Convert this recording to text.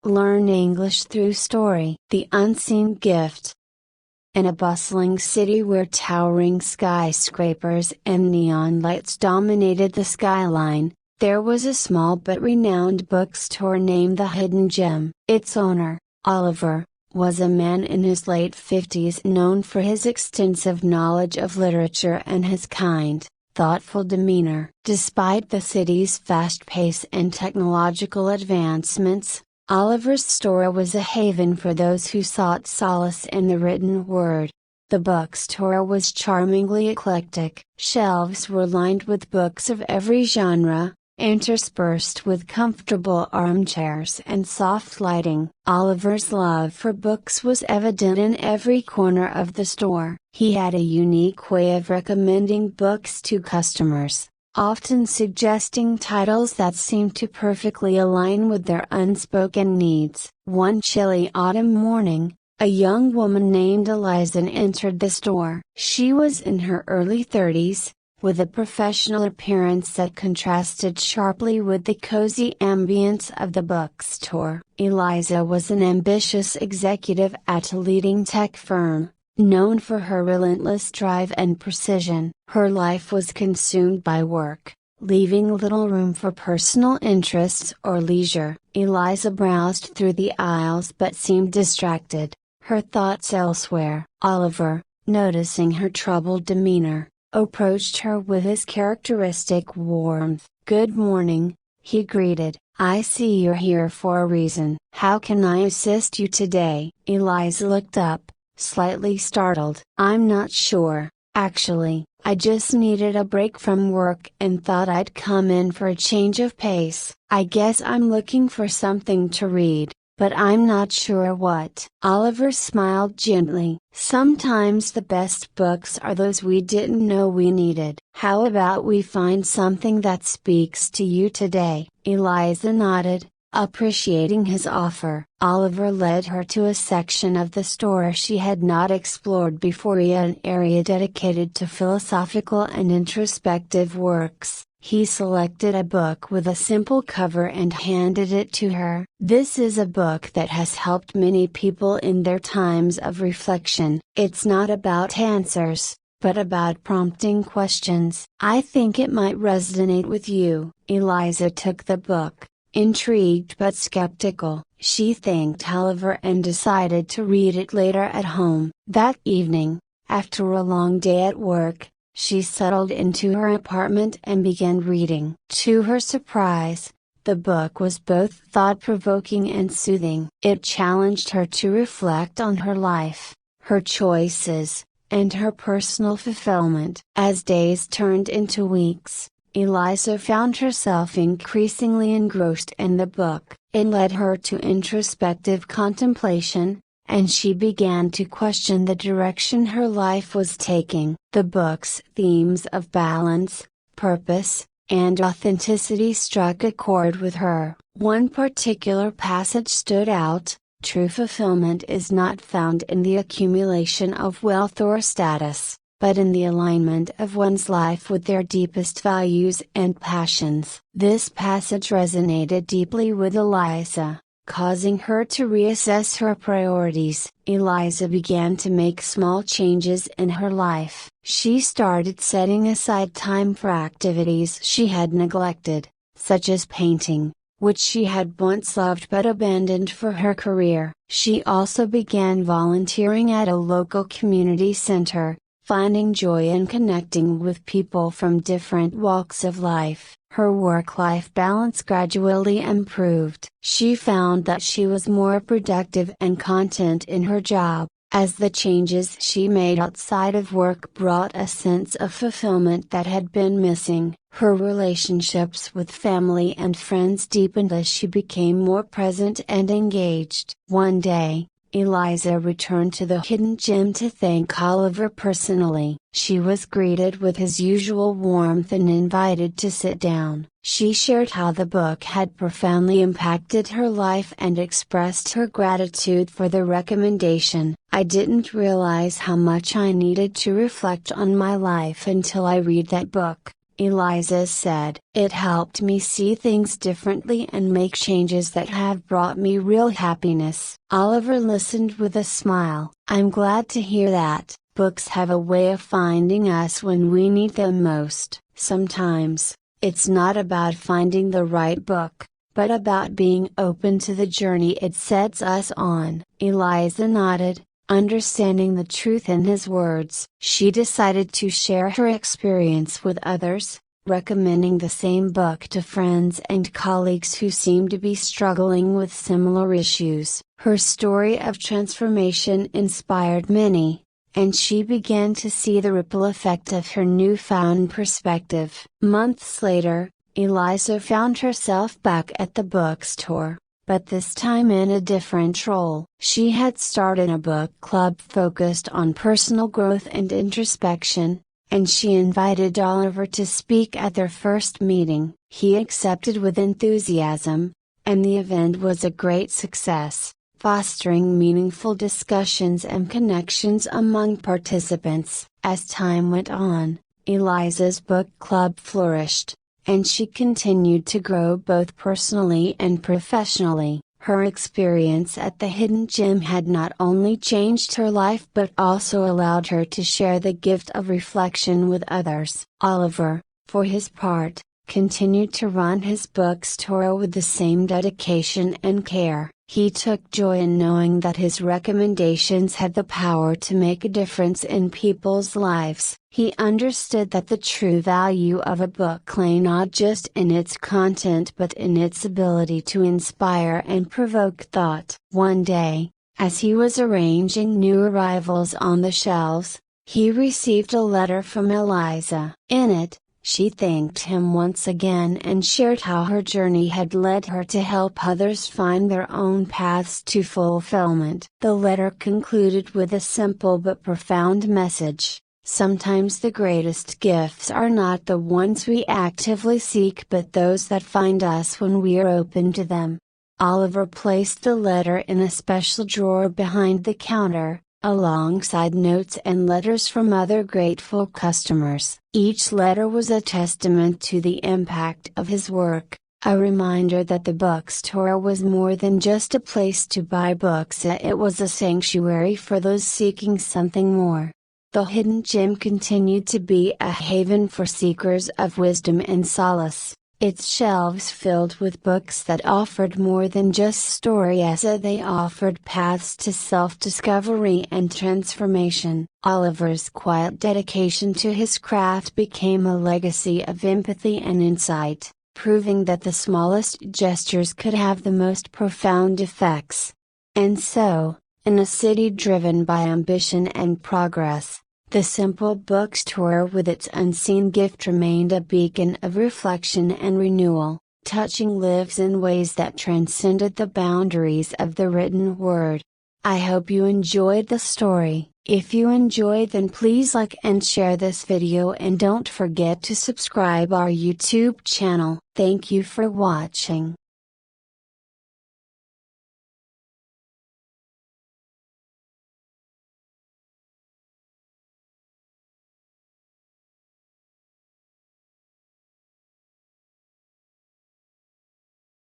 Learn English through story. The unseen gift. In a bustling city where towering skyscrapers and neon lights dominated the skyline, there was a small but renowned bookstore named the Hidden Gem. Its owner, Oliver, was a man in his late 50s known for his extensive knowledge of literature and his kind, thoughtful demeanor. Despite the city's fast pace and technological advancements, Oliver's store was a haven for those who sought solace in the written word. The bookstore was charmingly eclectic. Shelves were lined with books of every genre, interspersed with comfortable armchairs and soft lighting. Oliver's love for books was evident in every corner of the store. He had a unique way of recommending books to customers, often suggesting titles that seemed to perfectly align with their unspoken needs. One chilly autumn morning, a young woman named Eliza entered the store. She was in her early 30s, with a professional appearance that contrasted sharply with the cozy ambience of the bookstore. Eliza was an ambitious executive at a leading tech firm, known for her relentless drive and precision. Her life was consumed by work, leaving little room for personal interests or leisure. Eliza browsed through the aisles but seemed distracted, her thoughts elsewhere. Oliver, noticing her troubled demeanor, approached her with his characteristic warmth. "Good morning," he greeted. "I see you're here for a reason. How can I assist you today?" Eliza looked up, slightly startled. "I'm not sure, actually. I just needed a break from work and thought I'd come in for a change of pace. I guess I'm looking for something to read, but I'm not sure what." Oliver smiled gently. "Sometimes the best books are those we didn't know we needed. How about we find something that speaks to you today?" Eliza nodded, appreciating his offer. Oliver led her to a section of the store she had not explored before, an area dedicated to philosophical and introspective works. He selected a book with a simple cover and handed it to her. "This is a book that has helped many people in their times of reflection. It's not about answers, but about prompting questions. I think it might resonate with you." Eliza took the book, intrigued but skeptical. She thanked Oliver and decided to read it later at home. That evening, after a long day at work, she settled into her apartment and began reading. To her surprise, the book was both thought-provoking and soothing. It challenged her to reflect on her life, her choices, and her personal fulfillment. As days turned into weeks, Eliza found herself increasingly engrossed in the book. It led her to introspective contemplation, and she began to question the direction her life was taking. The book's themes of balance, purpose, and authenticity struck a chord with her. One particular passage stood out: "True fulfillment is not found in the accumulation of wealth or status, but in the alignment of one's life with their deepest values and passions." This passage resonated deeply with Eliza, causing her to reassess her priorities. Eliza began to make small changes in her life. She started setting aside time for activities she had neglected, such as painting, which she had once loved but abandoned for her career. She also began volunteering at a local community center, finding joy in connecting with people from different walks of life. Her work-life balance gradually improved. She found that she was more productive and content in her job, as the changes she made outside of work brought a sense of fulfillment that had been missing. Her relationships with family and friends deepened as she became more present and engaged. One day, Eliza returned to the Hidden Gem to thank Oliver personally. She was greeted with his usual warmth and invited to sit down. She shared how the book had profoundly impacted her life and expressed her gratitude for the recommendation. "I didn't realize how much I needed to reflect on my life until I read that book," Eliza said. It helped me see things differently and make changes that have brought me real happiness. Oliver listened with a smile. I'm glad to hear that. Books have a way of finding us when we need them most. Sometimes, it's not about finding the right book, but about being open to the journey it sets us on. Eliza nodded, understanding the truth in his words. She decided to share her experience with others, recommending the same book to friends and colleagues who seemed to be struggling with similar issues. Her story of transformation inspired many, and she began to see the ripple effect of her newfound perspective. Months later, Eliza found herself back at the bookstore, but this time in a different role. She had started a book club focused on personal growth and introspection, and she invited Oliver to speak at their first meeting. He accepted with enthusiasm, and the event was a great success, fostering meaningful discussions and connections among participants. As time went on, Eliza's book club flourished, and she continued to grow both personally and professionally. Her experience at the Hidden Gem had not only changed her life but also allowed her to share the gift of reflection with others. Oliver, for his part, continued to run his bookstore with the same dedication and care. He took joy in knowing that his recommendations had the power to make a difference in people's lives. He understood that the true value of a book lay not just in its content but in its ability to inspire and provoke thought. One day, as he was arranging new arrivals on the shelves, he received a letter from Eliza. In it, she thanked him once again and shared how her journey had led her to help others find their own paths to fulfillment. The letter concluded with a simple but profound message. Sometimes the greatest gifts are not the ones we actively seek but those that find us when we are open to them. Oliver placed the letter in a special drawer behind the counter, alongside notes and letters from other grateful customers. Each letter was a testament to the impact of his work, a reminder that the bookstore was more than just a place to buy books, it was a sanctuary for those seeking something more. The Hidden Gem continued to be a haven for seekers of wisdom and solace, its shelves filled with books that offered more than just stories, they offered paths to self-discovery and transformation. Oliver's quiet dedication to his craft became a legacy of empathy and insight, proving that the smallest gestures could have the most profound effects. And so, in a city driven by ambition and progress, the simple bookstore with its unseen gift remained a beacon of reflection and renewal, touching lives in ways that transcended the boundaries of the written word. I hope you enjoyed the story. If you enjoyed, then please like and share this video, and don't forget to subscribe our YouTube channel. Thank you for watching.